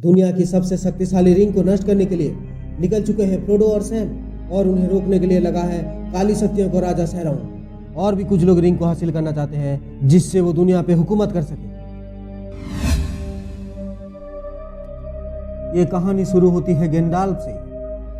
दुनिया की सबसे शक्तिशाली रिंग को नष्ट करने के लिए निकल चुके हैं फ्रोडो और सैम, और उन्हें रोकने के लिए लगा है काली शक्तियों को राजा सैरॉन। और भी कुछ लोग रिंग को हासिल करना चाहते हैं जिससे वो दुनिया पे हुकूमत कर सके। ये कहानी शुरू होती है गेंडाल्फ से,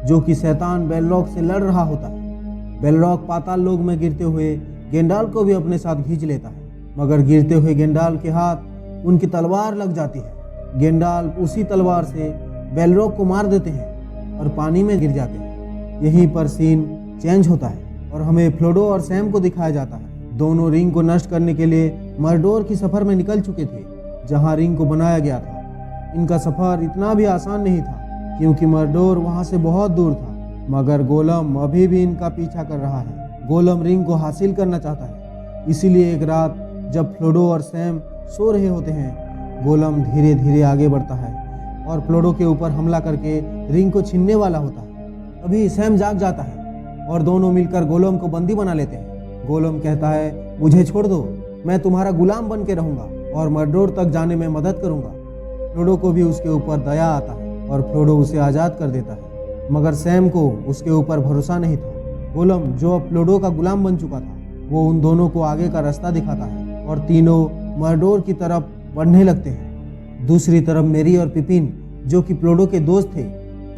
जो कि शैतान बेलरॉक से लड़ रहा होता है। बेलरॉक पाताल लोक में गिरते हुए गेंडाल्फ को भी अपने साथ खींच लेता है, मगर गिरते हुए गेंडाल्फ के हाथ उनकी तलवार लग जाती है। गेंडाल्फ उसी तलवार से बेलरॉक को मार देते हैं और पानी में गिर जाते हैं। यहीं पर सीन चेंज होता है और हमें फ्रोडो और सैम को दिखाया जाता है। दोनों रिंग को नष्ट करने के लिए मॉर्डोर की सफर में निकल चुके थे, जहां रिंग को बनाया गया था। इनका सफर इतना भी आसान नहीं था क्योंकि मॉर्डोर वहां से बहुत दूर था, मगर गोलम अभी भी इनका पीछा कर रहा है। गोलम रिंग को हासिल करना चाहता है, इसीलिए एक रात जब फ्रोडो और सैम सो रहे होते हैं, गोलम धीरे धीरे आगे बढ़ता है और फ्रोडो के ऊपर हमला करके रिंग को छीनने वाला होता है। अभी सैम जाग जाता है और दोनों मिलकर गोलम को बंदी बना लेते हैं। गोलम कहता है, मुझे छोड़ दो, मैं तुम्हारा गुलाम बन के रहूंगा और मॉर्डोर तक जाने में मदद करूंगा। फ्रोडो को भी उसके ऊपर दया आता है और फ्रोडो उसे आज़ाद कर देता है, मगर सैम को उसके ऊपर भरोसा नहीं था। गोलम, जो अब फ्रोडो का गुलाम बन चुका था, वो उन दोनों को आगे का रास्ता दिखाता है और तीनों मॉर्डोर की तरफ बढ़ने लगते हैं। दूसरी तरफ मेरी और पिपिन, जो कि फ्रोडो के दोस्त थे,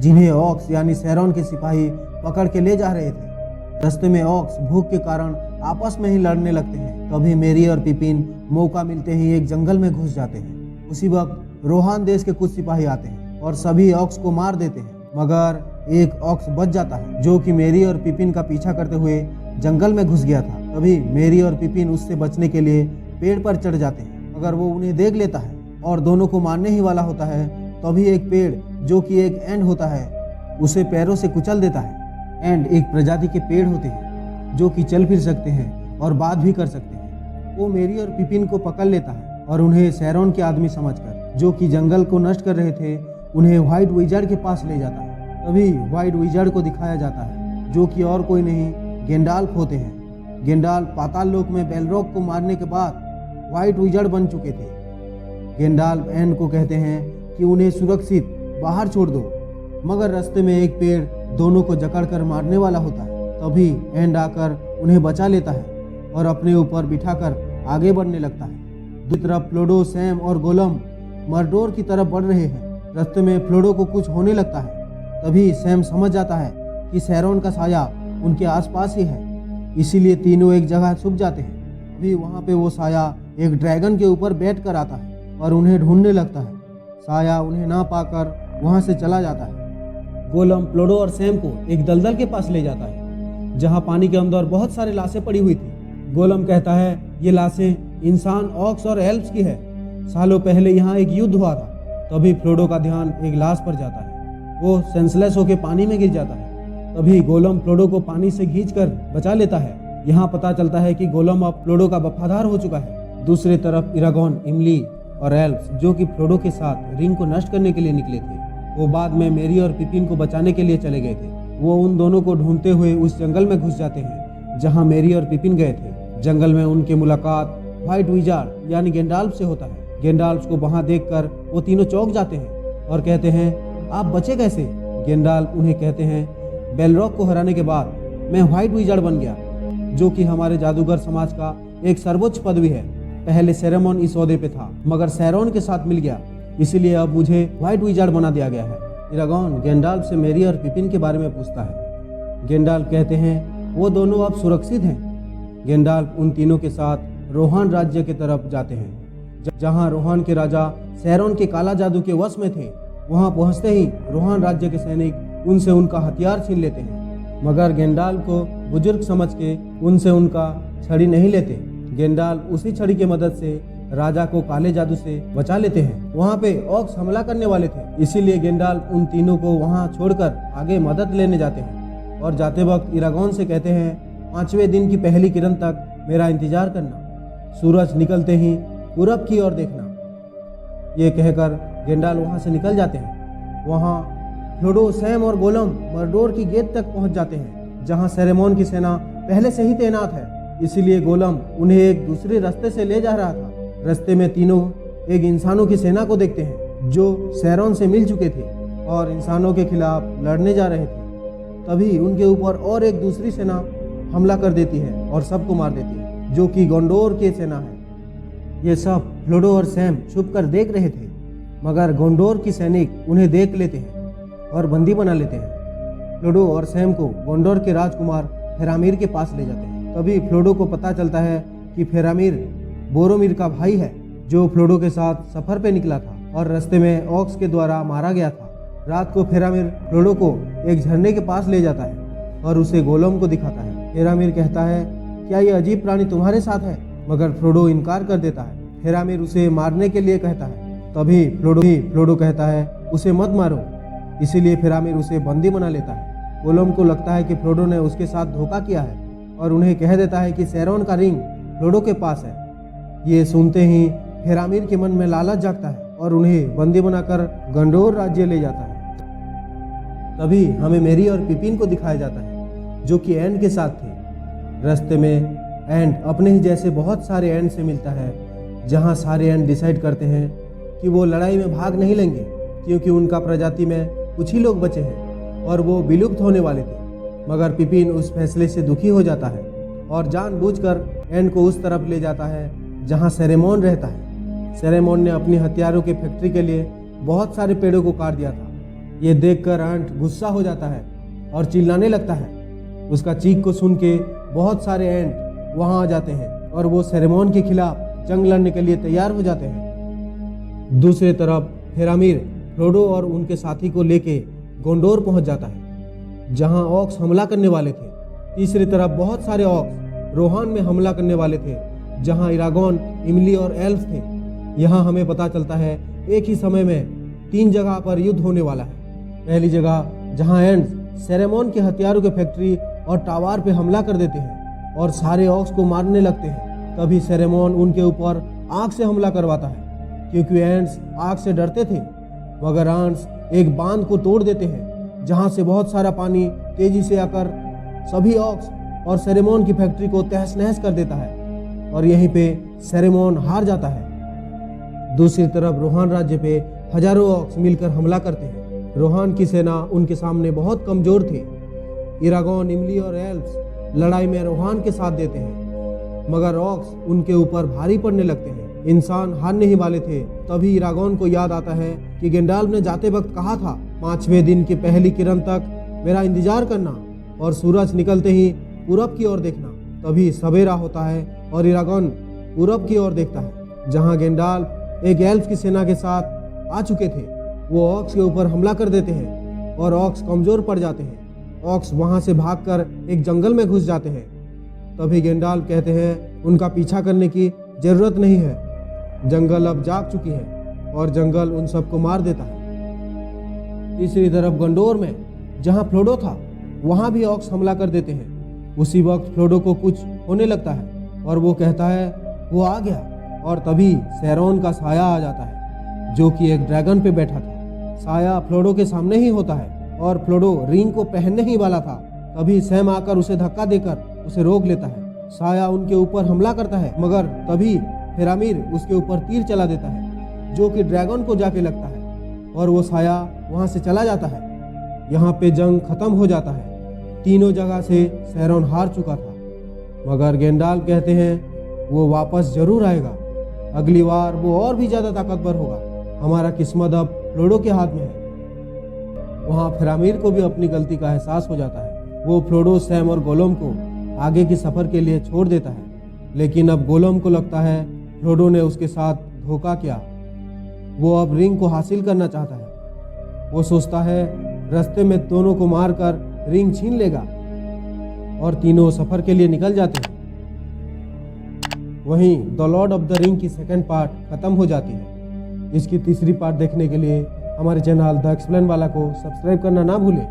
जिन्हें ऑक्स यानी सैरॉन के सिपाही पकड़ के ले जा रहे थे। रास्ते में ऑक्स भूख के कारण आपस में ही लड़ने लगते हैं। तभी मेरी और पिपिन मौका मिलते ही एक जंगल में घुस जाते हैं। उसी वक्त रोहान देश के कुछ सिपाही आते हैं और सभी ऑक्स को मार देते हैं, मगर एक ऑक्स बच जाता है, जो कि मेरी और पिपिन का पीछा करते हुए जंगल में घुस गया था। तभी मेरी और पिपिन उससे बचने के लिए पेड़ पर चढ़ जाते हैं, मगर वो उन्हें देख लेता है और दोनों को मारने ही वाला होता है। तभी एक पेड़, जो कि एक एंड होता है, उसे पैरों से कुचल देता है। एंड एक प्रजाति के पेड़ होते हैं जो कि चल फिर सकते हैं और बात भी कर सकते हैं। वो मेरी और पिपिन को पकड़ लेता है और उन्हें सैरॉन के आदमी समझकर, जो कि जंगल को नष्ट कर रहे थे, उन्हें व्हाइट विजार्ड के पास ले जाता है। तभी व्हाइट विजार्ड को दिखाया जाता है, जो कि और कोई नहीं गेंडाल्फ होते हैं। गेंडाल्फ पाताल लोक में बेलरॉक को मारने के बाद व्हाइट विजार्ड बन चुके थे। गेंडाल्फ एंड को कहते हैं कि उन्हें सुरक्षित बाहर छोड़ दो, मगर रास्ते में एक पेड़ दोनों को जकड़कर मारने वाला होता है। तभी एंड आकर उन्हें बचा लेता है और अपने ऊपर बिठाकर आगे बढ़ने लगता है। दूसरी तरफ फ्रोडो, सैम और गोलम मॉर्डोर की तरफ बढ़ रहे हैं। रास्ते में फ्रोडो को कुछ होने लगता है। तभी सैम समझ जाता है कि सैरॉन का साया उनके आसपास ही है, इसीलिए तीनों एक जगह छुप जाते हैं। अभी वहाँ पे वो साया एक ड्रैगन के ऊपर बैठ कर आता है और उन्हें ढूंढने लगता है। साया उन्हें ना पाकर वहाँ से चला जाता है। गोलम फ्रोडो और सैम को एक दलदल के पास ले जाता है, जहाँ पानी के अंदर बहुत सारी लाशें पड़ी हुई थी। गोलम कहता है, ये लाशें इंसान, ऑक्स और एल्फ्स की है। सालों पहले यहाँ एक युद्ध हुआ था। तभी फ्रोडो का ध्यान एक लाश पर जाता है। वो सेंसलेस होकर पानी में गिर जाता है। तभी गोलम फ्रोडो को पानी से खींचकर बचा लेता है। यहाँ पता चलता है कि गोलम अब फ्रोडो का वफादार हो चुका है। दूसरी तरफ इरागोन, इमली और एल्फ्स, जो कि फ्रोडो के साथ रिंग को नष्ट करने के लिए निकले थे, वो बाद में मेरी और पिपिन को बचाने के लिए चले गए थे। वो उन दोनों को ढूंढते हुए उस जंगल में घुस जाते हैं जहां मेरी और पिपिन गए थे। जंगल में उनकी मुलाकात व्हाइट विजार्ड यानी गेंडाल्फ से होता है। गेंडाल्फ को वहां देखकर वो तीनों चौंक जाते हैं और कहते हैं, आप बचे कैसे? गेंडाल्फ उन्हें कहते हैं, बेलरॉक को हराने के बाद मैं व्हाइट विजार्ड बन गया, जो कि हमारे जादूगर समाज का एक सर्वोच्च पदवी है। पहले सैरमन इस ओहदे पे था, मगर सैरॉन के साथ मिल गया, इसीलिए अब मुझे व्हाइट विजार्ड बना दिया गया है। इरागोन गेंडाल्फ से मेरी और पिपिन के बारे में पूछता है। गेंडाल्फ कहते हैं, वो दोनों अब सुरक्षित हैं। गेंडाल्फ उन तीनों के साथ रोहान राज्य की तरफ जाते हैं, जहां रोहान के राजा सैरॉन के काला जादू के वश में थे। वहां पहुंचते ही रोहान राज्य के सैनिक उनसे उनका हथियार छीन लेते हैं, मगर गेंडाल्फ को बुजुर्ग समझ के उनसे उनका छड़ी नहीं लेते। गेंडाल्फ उसी छड़ी की मदद से राजा को काले जादू से बचा लेते हैं। वहाँ पे ऑक्स हमला करने वाले थे, इसीलिए गेंडाल्फ उन तीनों को वहाँ छोड़कर आगे मदद लेने जाते हैं और जाते वक्त इरागोन से कहते हैं, 5वें दिन की पहली किरण तक मेरा इंतजार करना, सूरज निकलते ही पूरब की ओर देखना। ये कहकर गेंडाल्फ वहाँ से निकल जाते हैं। वहाँ फ्रोडो, सैम और गोलम मॉर्डोर की गेट तक पहुँच जाते हैं, जहाँ सैरमन की सेना पहले से ही तैनात है, इसीलिए गोलम उन्हें एक दूसरे रास्ते से ले जा रहा था। रास्ते में तीनों एक इंसानों की सेना को देखते हैं, जो सैरोन से मिल चुके थे और इंसानों के खिलाफ लड़ने जा रहे थे। तभी उनके ऊपर और एक दूसरी सेना हमला कर देती है और सबको मार देती है, जो कि गोंडोर की सेना है। ये सब फ्रोडो और सैम छुप कर देख रहे थे, मगर गोंडोर की सैनिक उन्हें देख लेते हैं और बंदी बना लेते हैं। फ्रोडो और सैम को गोंडोर के राजकुमार फेरामीर के पास ले जाते हैं। तभी फ्रोडो को पता चलता है कि फेरामीर बोरोमीर का भाई है, जो फ्रोडो के साथ सफर पे निकला था और रास्ते में ऑक्स के द्वारा मारा गया था। रात को फेरामीर फ्रोडो को एक झरने के पास ले जाता है और उसे गोलम को दिखाता है। फेरामीर कहता है, क्या ये अजीब प्राणी तुम्हारे साथ है? मगर फ्रोडो इनकार कर देता है। फेरामीर उसे मारने के लिए कहता है। तभी फ्रोडो कहता है, उसे मत मारो। इसीलिए फेरामीर उसे बंदी बना लेता है। गोलम को लगता है कि फ्रोडो ने उसके साथ धोखा किया है और उन्हें कह देता है कि सैरोन का रिंग फ्रोडो के पास है। ये सुनते ही फेरामीर के मन में लालच जागता है और उन्हें बंदी बनाकर गंडोर राज्य ले जाता है। तभी हमें मेरी और पिपिन को दिखाया जाता है, जो कि एंड के साथ थे। रास्ते में एंड अपने ही जैसे बहुत सारे एंड से मिलता है, जहां सारे एंड डिसाइड करते हैं कि वो लड़ाई में भाग नहीं लेंगे, क्योंकि उनका प्रजाति में कुछ ही लोग बचे हैं और वो विलुप्त होने वाले थे। मगर पिपिन उस फैसले से दुखी हो जाता है और जानबूझकर एंड को उस तरफ ले जाता है जहां सेरेमोन रहता है। सेरेमोन ने अपनी हथियारों की फैक्ट्री के लिए बहुत सारे पेड़ों को काट दिया था। ये देखकर एंट गुस्सा हो जाता है और चिल्लाने लगता है। उसका चीख को सुन के बहुत सारे एंट वहां आ जाते हैं और वो सेरेमोन के खिलाफ जंग लड़ने के लिए तैयार हो जाते हैं। दूसरी तरफ फेरामीर फ्रोडो और उनके साथी को लेके गोंडोर पहुंच जाता है, जहां ऑक्स हमला करने वाले थे। तीसरी तरफ बहुत सारे ऑक्स रोहान में हमला करने वाले थे, जहां इरागोन, इमली और एल्फ थे। यहाँ हमें पता चलता है एक ही समय में 3 जगह पर युद्ध होने वाला है। पहली जगह जहां एंड्स सेरेमोन के हथियारों के फैक्ट्री और टावर पे हमला कर देते हैं और सारे ऑक्स को मारने लगते हैं। तभी सेरेमोन उनके ऊपर आग से हमला करवाता है, क्योंकि एंड्स आग से डरते थे। मगर एंड्स एक बांध को तोड़ देते हैं, जहां से बहुत सारा पानी तेजी से आकर सभी ऑक्स और सेरेमोन की फैक्ट्री को तहस नहस कर देता है और यहीं पे सेरेमोन हार जाता है। दूसरी तरफ रोहान राज्य पे हजारों ऑक्स मिलकर हमला करते हैं। रोहान की सेना उनके सामने बहुत कमजोर थी। इरागोन, इमली और एल्फ्स लड़ाई में रोहान के साथ देते हैं, मगर ऑक्स उनके ऊपर भारी पड़ने लगते हैं। इंसान हारने ही वाले थे। तभी इरागोन को याद आता है कि गेंडाल्फ ने जाते वक्त कहा था, 5वें दिन की पहली किरण तक मेरा इंतजार करना और सूरज निकलते ही पूरब की ओर देखना। तभी सवेरा होता है और इरागोन पूरब की ओर देखता है, जहां गेंडाल्फ एक एल्फ की सेना के साथ आ चुके थे। वो ऑक्स के ऊपर हमला कर देते हैं और ऑक्स कमजोर पड़ जाते हैं। ऑक्स वहां से भागकर एक जंगल में घुस जाते हैं। तभी गेंडाल्फ कहते हैं उनका पीछा करने की जरूरत नहीं है, जंगल अब जाग चुकी है और जंगल उन सबको मार देता है। तीसरी तरफ गंडोर में जहां फ्रोडो था, वहां भी ऑक्स हमला कर देते हैं। उसी वक्त फ्रोडो को कुछ होने लगता है और वो कहता है वो आ गया, और तभी सैरोन का साया आ जाता है, जो कि एक ड्रैगन पे बैठा था। साया फ्रोडो के सामने ही होता है और फ्रोडो रिंग को पहनने ही वाला था। तभी सैम आकर उसे धक्का देकर उसे रोक लेता है। साया उनके ऊपर हमला करता है, मगर तभी फेरामीर उसके ऊपर तीर चला देता है, जो कि ड्रैगन को जाके लगता है और वो साया वहां से चला जाता है। यहाँ पे जंग खत्म हो जाता है। तीनों जगह से सैरोन हार चुका था, मगर गेंडाल्फ कहते हैं वो वापस जरूर आएगा। अगली बार वो और भी ज्यादा ताकतवर होगा। हमारा किस्मत अब फ्रोडो के हाथ में है। वहाँ फेरामीर को भी अपनी गलती का एहसास हो जाता है। वो फ्रोडो, सैम और गोलम को आगे की सफर के लिए छोड़ देता है, लेकिन अब गोलम को लगता है फ्रोडो ने उसके साथ धोखा किया। वो अब रिंग को हासिल करना चाहता है। वो सोचता है रास्ते में दोनों को मारकर रिंग छीन लेगा और तीनों सफर के लिए निकल जाते हैं। वहीं the Lord of the ring की सेकंड पार्ट खत्म हो जाती है। इसकी तीसरी पार्ट देखने के लिए हमारे चैनल द एक्सप्लेन वाला को सब्सक्राइब करना ना भूलें।